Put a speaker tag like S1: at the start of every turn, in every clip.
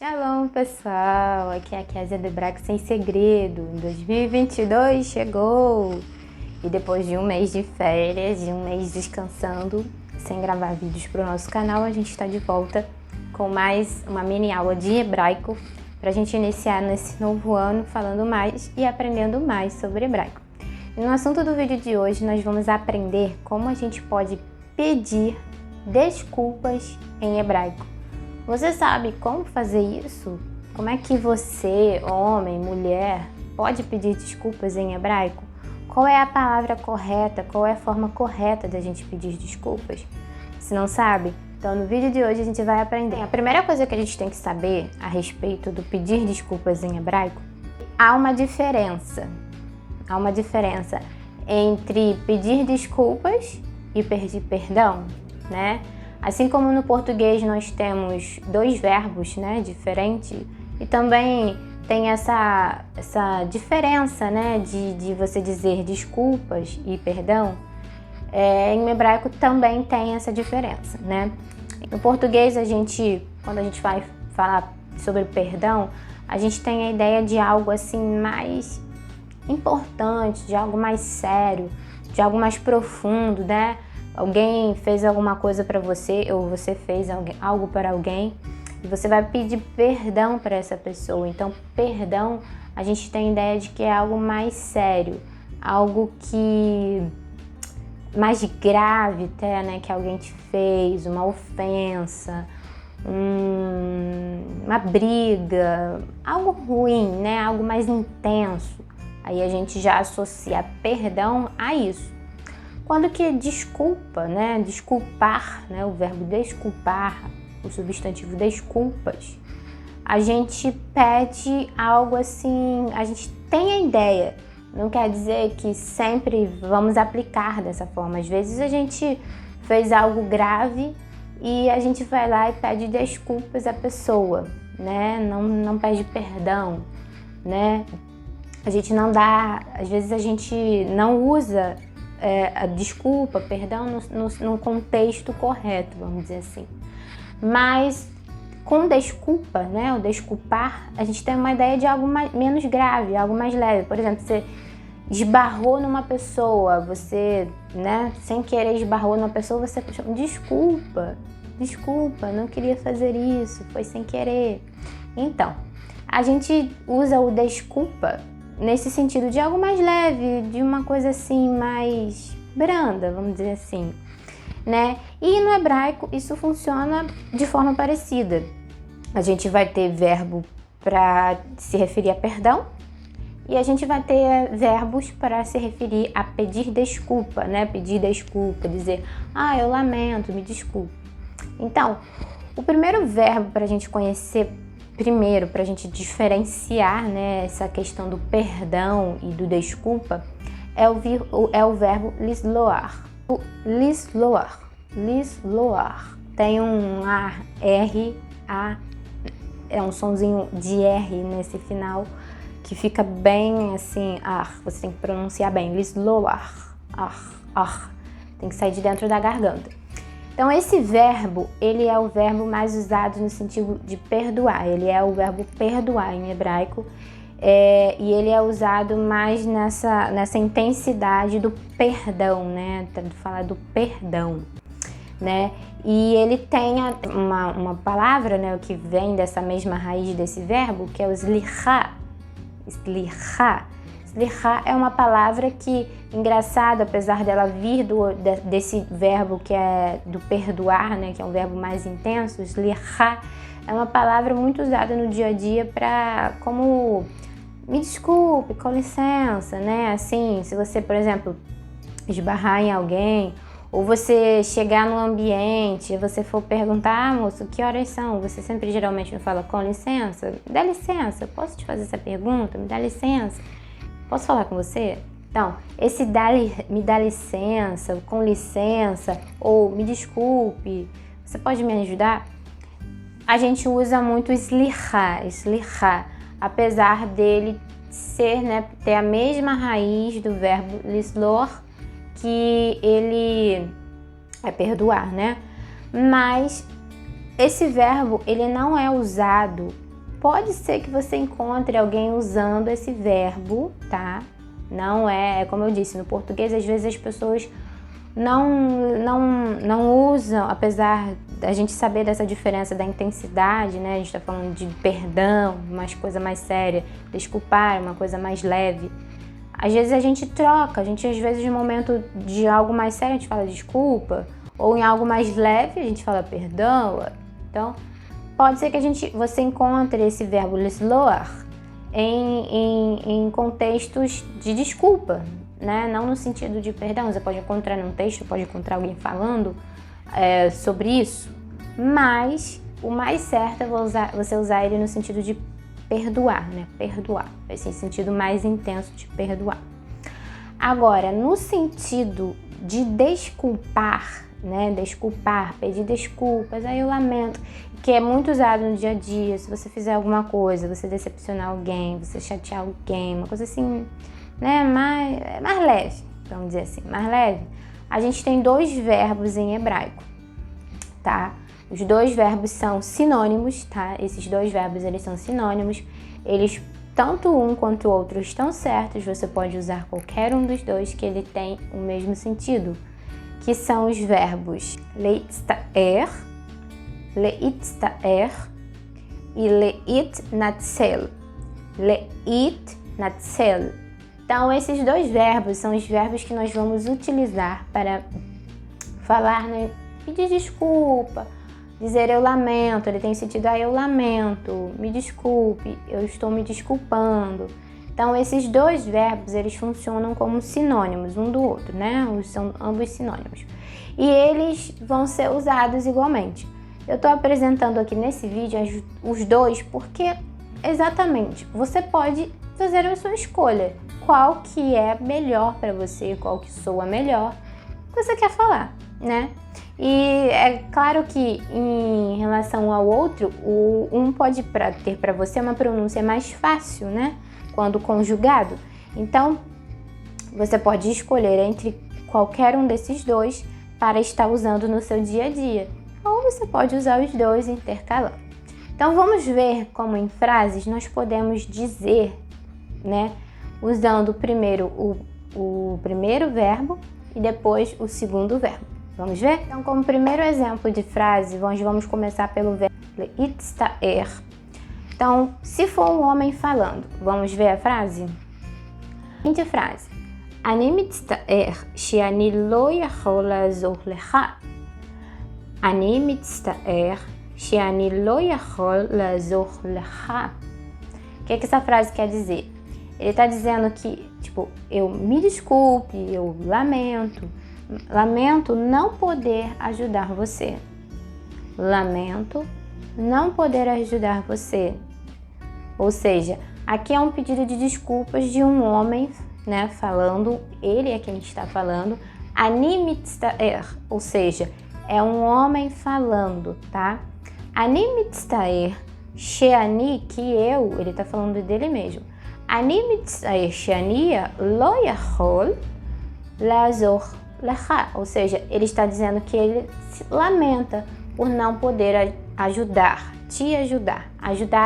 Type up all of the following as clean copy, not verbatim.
S1: Shalom, pessoal! Aqui é a Kézia do Hebraico Sem Segredo. 2022 chegou! E depois de um mês de férias, de um mês descansando, sem gravar vídeos para o nosso canal, a gente está de volta com mais uma mini aula de hebraico para a gente iniciar nesse novo ano falando mais e aprendendo mais sobre hebraico. E no assunto do vídeo de hoje, nós vamos aprender como a gente pode pedir desculpas em hebraico. Você sabe como fazer isso? Como é que você, homem, mulher, pode pedir desculpas em hebraico? Qual é a palavra correta? Qual é a forma correta da gente pedir desculpas? Se não sabe, então no vídeo de hoje a gente vai aprender. A primeira coisa que a gente tem que saber a respeito do pedir desculpas em hebraico, há uma diferença entre pedir desculpas e pedir perdão, né? Assim como no português nós temos dois verbos, né, diferentes, e também tem essa diferença, né, de você dizer desculpas e perdão, em hebraico também tem essa diferença, né? No português quando a gente vai falar sobre perdão, a gente tem a ideia de algo assim mais importante, de algo mais sério, de algo mais profundo, né? Alguém fez alguma coisa para você ou você fez algo para alguém e você vai pedir perdão para essa pessoa. Então, perdão, a gente tem a ideia de que é algo mais sério, algo que mais grave até, né, que alguém te fez, uma ofensa, uma briga, algo ruim, né, algo mais intenso. Aí a gente já associa perdão a isso. Quando que desculpa, né? Desculpar, né? O verbo desculpar, o substantivo desculpas, a gente pede algo assim, a gente tem a ideia, não quer dizer que sempre vamos aplicar dessa forma. Às vezes a gente fez algo grave e a gente vai lá e pede desculpas à pessoa, né? Não pede perdão, né? A gente não dá, às vezes a gente não usa a desculpa, perdão, no contexto correto, vamos dizer assim. Mas com desculpa, né, o desculpar, a gente tem uma ideia de algo menos grave, algo mais leve. Por exemplo, você esbarrou numa pessoa, você, né, sem querer esbarrou numa pessoa, você chama, desculpa, não queria fazer isso, foi sem querer. Então, a gente usa o desculpa nesse sentido de algo mais leve, de uma coisa assim mais branda, vamos dizer assim, né? E no hebraico isso funciona de forma parecida. A gente vai ter verbo para se referir a perdão e a gente vai ter verbos para se referir a pedir desculpa, né? Pedir desculpa, dizer, eu lamento, me desculpe. Então, o primeiro verbo para a gente conhecer primeiro, para a gente diferenciar, né, essa questão do perdão e do desculpa, é o verbo lisloar. O lisloar. Tem um é um sonzinho de R nesse final, que fica bem assim, você tem que pronunciar bem, lisloar, tem que sair de dentro da garganta. Então, esse verbo, ele é o verbo mais usado no sentido de perdoar. Ele é o verbo perdoar em hebraico. E ele é usado mais nessa intensidade do perdão, né? De falar do perdão, né? E ele tem uma palavra, né, que vem dessa mesma raiz desse verbo, que é o slicha. Slicha é uma palavra que, engraçado, apesar dela vir desse verbo que é do perdoar, né, que é um verbo mais intenso, slicha é uma palavra muito usada no dia a dia como me desculpe, com licença, né? Assim, se você, por exemplo, esbarrar em alguém, ou você chegar no ambiente e você for perguntar, moço, que horas são? Você sempre geralmente não fala com licença? Dá licença, posso te fazer essa pergunta? Me dá licença. Posso falar com você? Então, esse me dá licença, com licença, ou me desculpe, você pode me ajudar? A gente usa muito slicha, apesar dele ser, né, ter a mesma raiz do verbo lislor, que ele é perdoar, né? Mas esse verbo, ele não é usado pode ser que você encontre alguém usando esse verbo, tá? Não é, como eu disse, no português às vezes as pessoas não usam, apesar da gente saber dessa diferença da intensidade, né? A gente está falando de perdão, uma coisa mais séria, desculpar, uma coisa mais leve. Às vezes a gente troca, às vezes no momento de algo mais sério a gente fala desculpa, ou em algo mais leve a gente fala perdão. Então, pode ser que você encontre esse verbo lesloar em contextos de desculpa, né? Não no sentido de perdão. Você pode encontrar num texto, pode encontrar alguém falando sobre isso, mas o mais certo é você usar ele no sentido de perdoar, né? Perdoar, esse sentido mais intenso de perdoar. Agora, no sentido de desculpar, né? Desculpar, pedir desculpas, aí eu lamento, que é muito usado no dia a dia. Se você fizer alguma coisa, você decepcionar alguém, você chatear alguém, uma coisa assim, né? Mais leve, vamos dizer assim, mais leve. A gente tem 2 verbos em hebraico, tá? Os 2 verbos são sinônimos, tá? Esses 2 verbos, eles são sinônimos. Eles, tanto um quanto o outro, estão certos. Você pode usar qualquer um dos 2 que ele tem o mesmo sentido, que são os verbos leitstaer e leitnatzel. Leitnatzel. Então, esses 2 verbos são os verbos que nós vamos utilizar para falar, né? Pedir desculpa, dizer eu lamento. Ele tem sentido, eu lamento, me desculpe, eu estou me desculpando. Então, esses 2 verbos, eles funcionam como sinônimos um do outro, né? São ambos sinônimos. E eles vão ser usados igualmente. Eu estou apresentando aqui nesse vídeo os 2 porque, exatamente, você pode fazer a sua escolha. Qual que é melhor para você, qual que soa melhor, que você quer falar, né? E é claro que em relação ao outro, um pode ter para você uma pronúncia mais fácil, né? Quando conjugado. Então, você pode escolher entre qualquer um desses 2 para estar usando no seu dia a dia. Ou você pode usar os 2 intercalando. Então, vamos ver como em frases nós podemos dizer, né? Usando primeiro o primeiro verbo e depois o segundo verbo. Vamos ver? Então, como primeiro exemplo de frase, vamos começar pelo verbo leitstaer. Então, se for um homem falando, vamos ver a frase? Seguinte frase. Ani mitztaer she'ani lo yachol la'azor lecha. Ani mitztaer she'ani lo yachol la'azor lecha. O que essa frase quer dizer? Ele está dizendo que, tipo, eu me desculpe, eu lamento não poder ajudar você. Lamento não poder ajudar você. Ou seja, aqui é um pedido de desculpas de um homem, né, falando, ele é quem está falando, ani mitztaer, ou seja, é um homem falando, tá? Ani mitztaer she'ani, que eu, ele está falando dele mesmo. Ani mitztaer she'ani lo yachol la'azor lecha, ou seja, ele está dizendo que ele se lamenta por não poder ajudar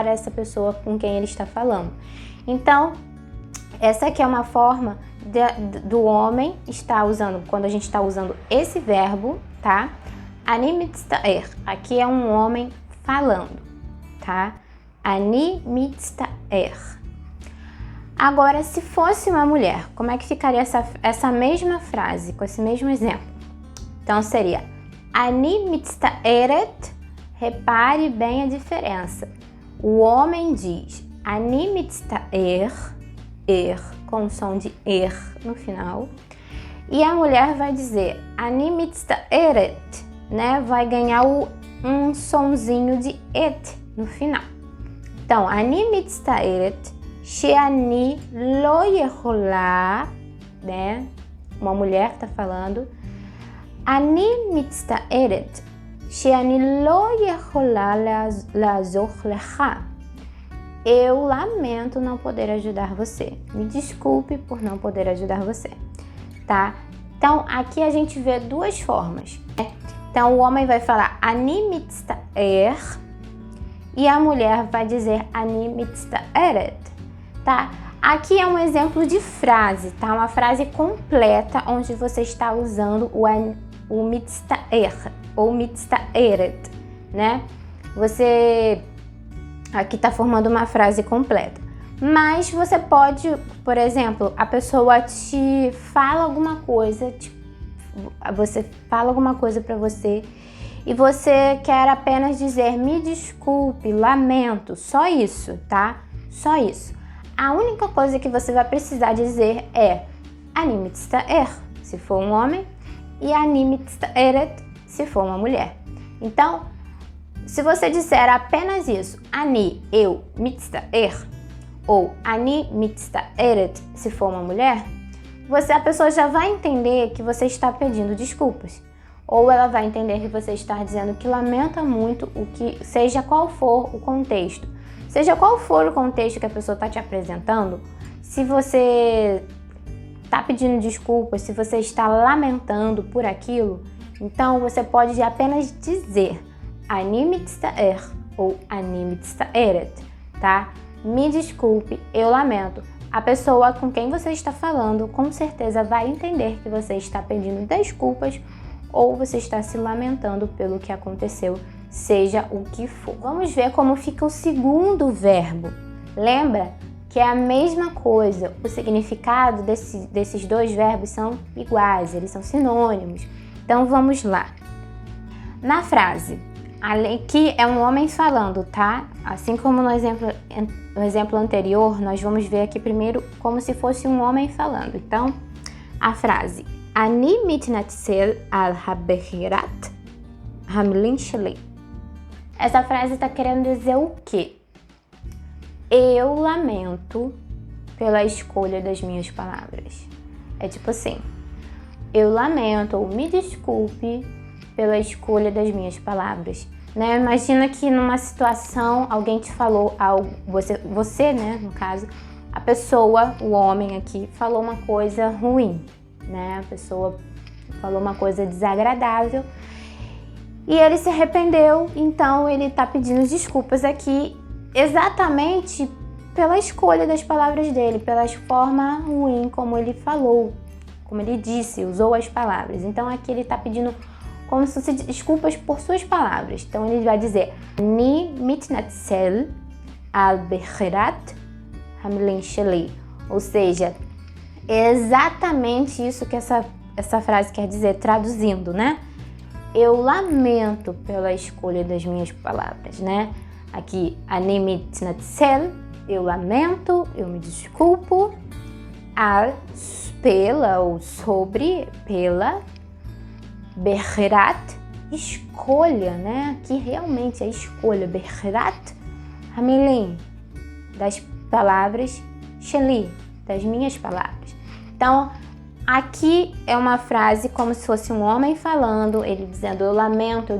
S1: essa pessoa com quem ele está falando. Então, essa aqui é uma forma do homem estar usando, quando a gente está usando esse verbo, tá? Ani mitztaer, aqui é um homem falando, tá? Ani mitztaer. Agora, se fosse uma mulher, como é que ficaria essa mesma frase, com esse mesmo exemplo? Então, seria Ani mitztaeret, repare bem a diferença. O homem diz Ani mitztaer, com o som de no final. E a mulher vai dizer Ani mitztaeret, né? Vai ganhar um sonzinho de et no final. Então, Ani mitztaeret she'ani lo yechola, né? Uma mulher está falando. Ani mitztaeret she'ani lo yechola la'azor lecha. Eu lamento não poder ajudar você. Me desculpe por não poder ajudar você, tá? Então, aqui a gente vê 2 formas, né? Então, o homem vai falar Ani mitztaer e a mulher vai dizer Ani mitzta'eret, tá? Aqui é um exemplo de frase, tá? Uma frase completa onde você está usando o mitzta'er ou mitzta'eret, né? Você aqui está formando uma frase completa. Mas você pode, por exemplo, a pessoa te fala alguma coisa, você fala alguma coisa para você e você quer apenas dizer me desculpe, lamento, só isso, tá? Só isso. A única coisa que você vai precisar dizer é Ani mitzta'er, se for um homem, e Ani mitzta'eret, se for uma mulher. Então, se você disser apenas isso, Ani, eu, mitzta'er, ou Ani mitzta'eret, se for uma mulher, a pessoa já vai entender que você está pedindo desculpas. Ou ela vai entender que você está dizendo que lamenta muito, seja qual for o contexto. Seja qual for o contexto que a pessoa está te apresentando, se você está pedindo desculpas, se você está lamentando por aquilo, então você pode apenas dizer Ani mitzta'er ou Ani mitzta'eret, tá? Me desculpe, eu lamento. A pessoa com quem você está falando com certeza vai entender que você está pedindo desculpas ou você está se lamentando pelo que aconteceu, seja o que for. Vamos ver como fica o segundo verbo. Lembra que é a mesma coisa, o significado desses dois verbos são iguais, eles são sinônimos. Então vamos lá. Na frase, aqui é um homem falando, tá? Assim como no exemplo anterior, nós vamos ver aqui primeiro como se fosse um homem falando. Então, a frase Ani mitnatzel al habechirat hamlin sheli. Essa frase está querendo dizer o quê? Eu lamento pela escolha das minhas palavras. É tipo assim, eu lamento ou me desculpe pela escolha das minhas palavras. Né? Imagina que numa situação alguém te falou algo, você, né, no caso, a pessoa, o homem aqui, falou uma coisa ruim, né? A pessoa falou uma coisa desagradável e ele se arrependeu, então ele está pedindo desculpas aqui exatamente pela escolha das palavras dele, pela forma ruim como ele falou, como ele disse, usou as palavras. Então aqui ele está pedindo como se fosse desculpas por suas palavras. Então ele vai dizer Ni mitnatzel al bechirat hamlin sheli. Ou seja, é exatamente isso que essa frase quer dizer, traduzindo, né? Eu lamento pela escolha das minhas palavras, né? Aqui, Ani mitnatzel, eu lamento, eu me desculpo, pela ou sobre, pela, bechirat, escolha, né? Aqui realmente é escolha, bechirat, hamilin, das palavras, sheli, das minhas palavras. Então, aqui é uma frase como se fosse um homem falando, ele dizendo, eu lamento,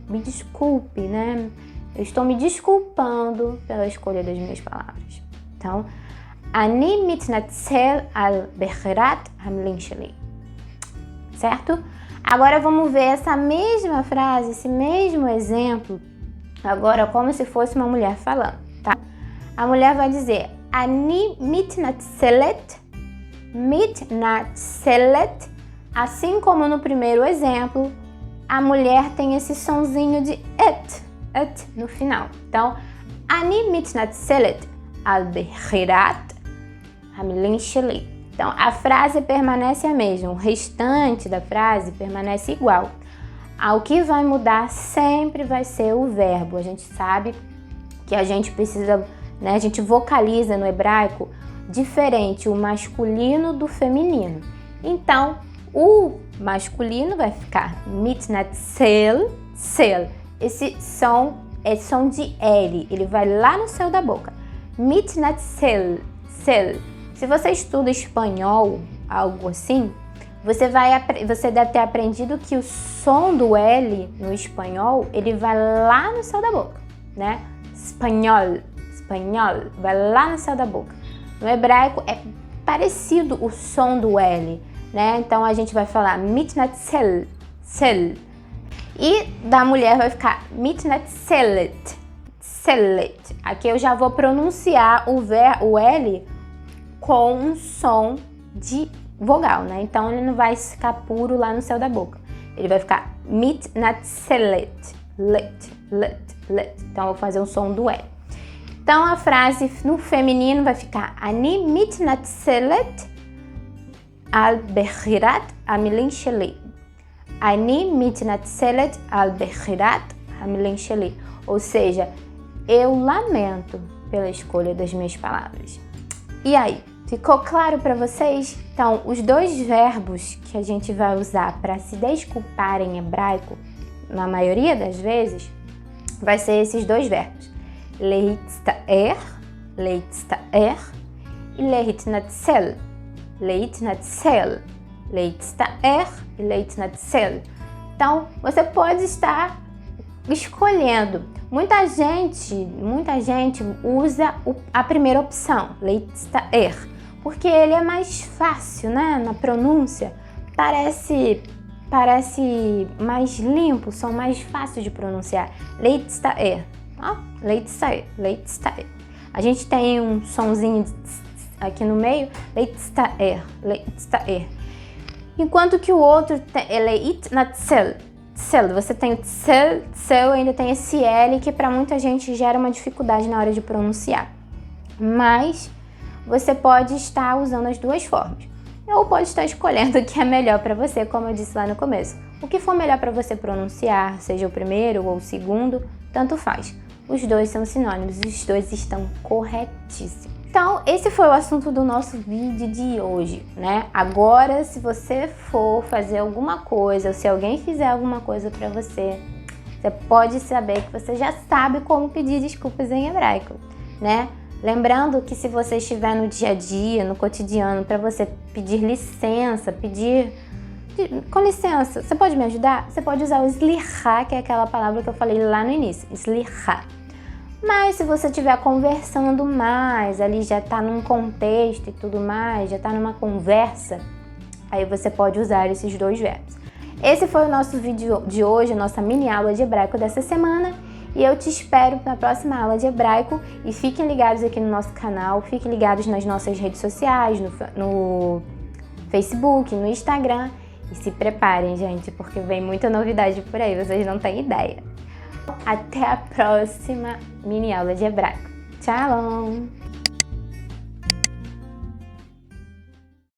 S1: me desculpe, né? Eu estou me desculpando pela escolha das minhas palavras. Então, Ani mitnatzel al bechirat hamlin sheli. Certo? Agora vamos ver essa mesma frase, esse mesmo exemplo, agora como se fosse uma mulher falando, tá? A mulher vai dizer, Ani mitnatzelet, assim como no primeiro exemplo, a mulher tem esse sonzinho de et no final. Então, Ani mitnatzelet al bechirat hamlin sheli. Então, a frase permanece a mesma, o restante da frase permanece igual. O que vai mudar sempre vai ser o verbo. A gente sabe que a gente precisa, né, a gente vocaliza no hebraico diferente o masculino do feminino. Então, o masculino vai ficar mitnatzel, sel. Esse som é som de L, ele vai lá no céu da boca. Mitnatzel, sel. Se você estuda espanhol, algo assim, você deve ter aprendido que o som do L no espanhol, ele vai lá no céu da boca, né? Espanhol, vai lá no céu da boca. No hebraico é parecido o som do L, né? Então a gente vai falar mitnatzel, sel. E da mulher vai ficar mitnatzelet, מתנצלת. Aqui eu já vou pronunciar o L com um som de vogal, né? Então ele não vai ficar puro lá no céu da boca. Ele vai ficar מתנצלת. Let. Então eu vou fazer o som do L. Então a frase no feminino vai ficar אני מתנצלת על בחירת המילים שלי. אני מתנצלת על בחירת המילים שלי. Ou seja, eu lamento pela escolha das minhas palavras. E aí, ficou claro para vocês? Então, os dois verbos que a gente vai usar para se desculpar em hebraico, na maioria das vezes, vai ser esses dois verbos. להצטער e להתנצל. להתנצל. להצטער e להתנצל. Então, você pode estar escolhendo. Muita gente usa a primeira opção, להצטער, porque ele é mais fácil, né? Na pronúncia, parece mais limpo, som mais fácil de pronunciar. להצטער, ó, להצטער. A gente tem um sonzinho aqui no meio, להצטער. Enquanto que o outro é להתנצל. Você tem o tsel, ainda tem esse L que para muita gente gera uma dificuldade na hora de pronunciar. Mas você pode estar usando as duas formas. Ou pode estar escolhendo o que é melhor para você, como eu disse lá no começo. O que for melhor para você pronunciar, seja o primeiro ou o segundo, tanto faz. Os dois são sinônimos, os dois estão corretíssimos. Então, esse foi o assunto do nosso vídeo de hoje, né? Agora, se você for fazer alguma coisa, ou se alguém fizer alguma coisa para você, você pode saber que você já sabe como pedir desculpas em hebraico, né? Lembrando que se você estiver no dia a dia, no cotidiano, para você pedir licença, com licença, você pode me ajudar? Você pode usar o slicha, que é aquela palavra que eu falei lá no início, slicha. Mas se você estiver conversando mais, ali já está num contexto e tudo mais, já está numa conversa, aí você pode usar esses dois verbos. Esse foi o nosso vídeo de hoje, a nossa mini aula de hebraico dessa semana. E eu te espero na próxima aula de hebraico. E fiquem ligados aqui no nosso canal, fiquem ligados nas nossas redes sociais, no Facebook, no Instagram. E se preparem, gente, porque vem muita novidade por aí, vocês não têm ideia. Até a próxima mini aula de hebraico. Tchau!